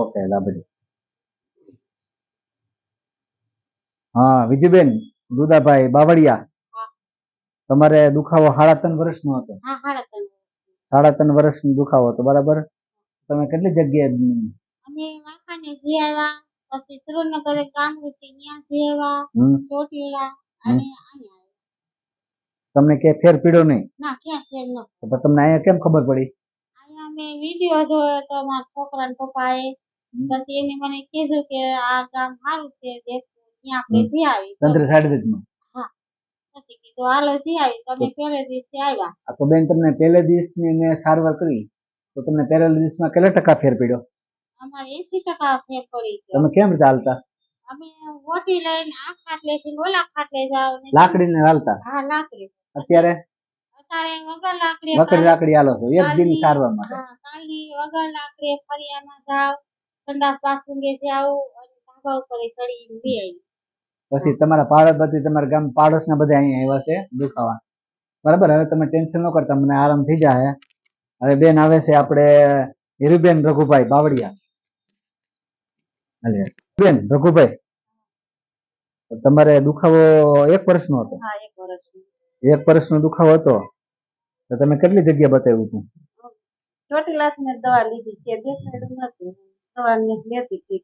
Okay લાબડી. હા વિજયબેન દુદાભાઈ બાવળિયા, તમારે દુખાવો 3.5 વર્ષનો હતો? હા 3.5. 3.5 વર્ષનો દુખાવો હતો, બરાબર. તમે કેટલી જગ્યાએ? અમે વાંકાને જઈ આવ્યા, પછી સુરેન્દ્રનગર ગામડું છે ત્યાં જઈ આવ્યા, ચોટીલા અને અહીંયા. તમને કે ફેર પીડ્યો નહીં? ના, ક્યાં ફેર ન. તો તમને અહીંયા કેમ ખબર પડી? અહીંયા મેં વિડિયો જોયો તો મારા છોકરાના પપ્પાએ, પછી એને મને કીધું કે આ ગામ સારું છે, ત્યાં આપણે જઈ આવી. તંત્ર સાઈડમાં? હા. પછી કીધું હાલો જઈ આવી. તમે પહેલે દિવસે આવ્યા. આ તો બેન તમને પહેલે દિવસની મેં સારવાર કરી, તો તમને પહેલા દિવસમાં કેટલા ટકા ફેર પડ્યો? અમારે 80% ફેર પડી ગયો. તમે કેમ ચાલતા? અમે ઓટી લઈને આ ખાટલેથી ઓલા ખાટલે જાવ. લાકડીને હાલતા? હા, લાકડી. અત્યારે વગર લાકડી લાકડી હાલો છો એક દિન સારવાર માટે? હા, કાલની વગર લાકડી ફરિયામાં જાવ, સંડાસ બાથરૂમે જાવ અને ધાબા ઉપર ચડીને બે આવી. પછી તમારા પાડોશ, તમારા ગામ પાડોશના બધા અહીંયા આવ્યા છે દુખાવા, બરાબર. હવે તમે ટેન્શન ન કરતા, મને આરામ થઈ જાય. હવે બેન આવે છે આપણે હીરુબેન રઘુભાઈ બાવળિયા. બેન રઘુભાઈ, તમારે દુખાવો 1 વર્ષનો હતો? હા, 1 વર્ષનો. 1 વર્ષનો દુખાવો હતો, તો તમે કેટલી જગ્યા બતાવ્યું હતું? ચોટીલાથી દવા લીધી છે, દેખાડ્યું નથી. દવાની લેતી હતી.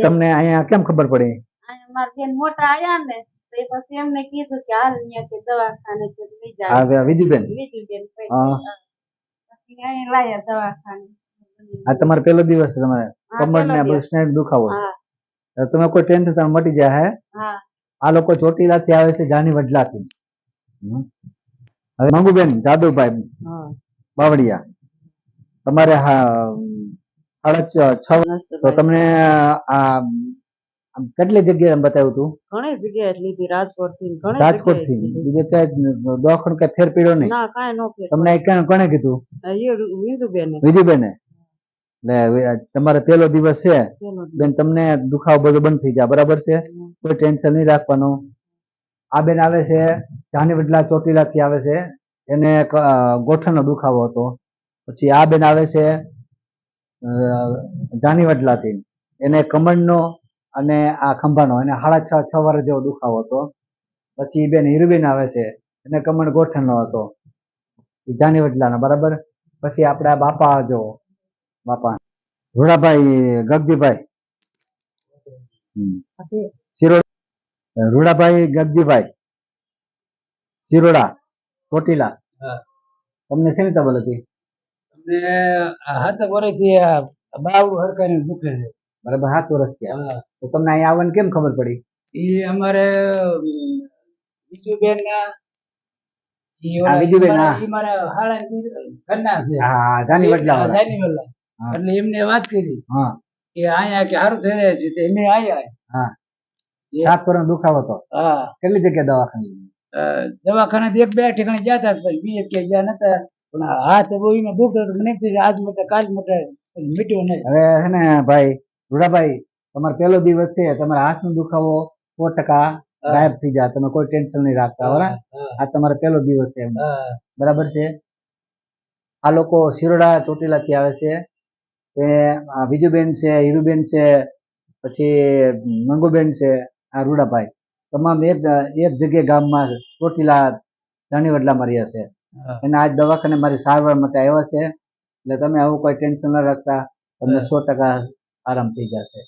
તમને અહીંયા કેમ ખબર પડી? અહીંયા મારા બેન મોટા આયા ને, તો એ પછી એમને કીધું કે હાલ અહીંયા કે દવાખાને લઈ જાય. હા વિજયબેન. વિજયબેન પછી અહીંયા લાયા દવાખાને. આ તમારો પહેલો દિવસ છે, તમારે કમરને બસને દુખાવો? તમે કોઈ ટેન્શન તમે મટી જાય હે? હા. આ લોકો ચોટીલાથી આવે છે, જાની વડલાથી. હવે મંગુબેન જાદવભાઈ બાવળિયા, તમારે 6.5. તો તમને આ કેટલી જગ્યાએ બતાવ્યું હતું? ઘણી જગ્યાએ લીધી, રાજકોટ થી. બીજે કઈ દવાખાનું કઈ ફેર પડ્યો નહીં? ના, કાંઈ નો ફેર. તમને કોને કીધું? વિજુબેને. તમારે પહેલો દિવસ છે બેન, તમને દુખાવો બધો બંધ થઈ જાય, બરાબર છે. કોઈ ટેન્શન નહીં રાખવાનું. આ બેન આવે છે જાની વડલા ચોટીલા થી આવે છે, એને ગોઠણનો દુખાવો હતો. પછી આ બેન આવે છે જાની વડલા થી, એને કમરનો અને આ ખંભાનો, એને 6.5 વર્ષ જેવો દુખાવો હતો. પછી બેન હીરુબેન આવે છે, એને કમર ગોઠણનો હતો, જાની વડલાનો, બરાબર. પછી આપડા બાપા જો બાપા રૂડાભાઈ ગગજીભાઈ શિરોડા, રૂડાભાઈ ગગજીભાઈ શિરોડા ચોટીલા. તમને શેની તબલ હતી? અમને 7 વર્ષથી બાવડું હરકારી દુખે છે, બરાબર. 7 વર્ષ થયા. તો તમને અહીંયા આવવાની કેમ ખબર પડી? એ અમારે વિજુબેન એટલે એમને વાત કરી કે અહીંયા કે સારું થઈ જાય છે, એમને આયા. 7 વર્ષ દુખાવો હતો. હા. કેટલી જગ્યા દવાખાને 1-2 ઠેકાણે ગયા હતા, પણ બીજે ક્યાંય ગયા નતા. પણ હાથ બહુ એનો દુખતો હતો, મને આજ માટે કાલ માટે મીટ્યો નહીં. હવે છે ને ભાઈ રૂડાભાઈ, તમારો પહેલો દિવસ છે, તમારા હાથનો દુખાવો 100% ગાયબ થઈ જાય, તમે કોઈ ટેન્શન નહીં રાખતા. બરાબર. આ તમારો પહેલો દિવસ છે, બરાબર છે. આ લોકો શિરોડા ચોટીલા થી આવે છે, એ વિજુબેન છે, હીરુબેન છે, પછી મંગુબેન છે, આ રૂડાભાઈ, તમામ એક જગ્યાએ ગામમાં ચોટીલા જાની વડલામાં રહ્યા છે. એને આજ દવાખાને મારી સારવાર માટે આવ્યા છે. એટલે તમે આવું કોઈ ટેન્શન ન રાખતા, તમને 100% આરામ થઈ જશે.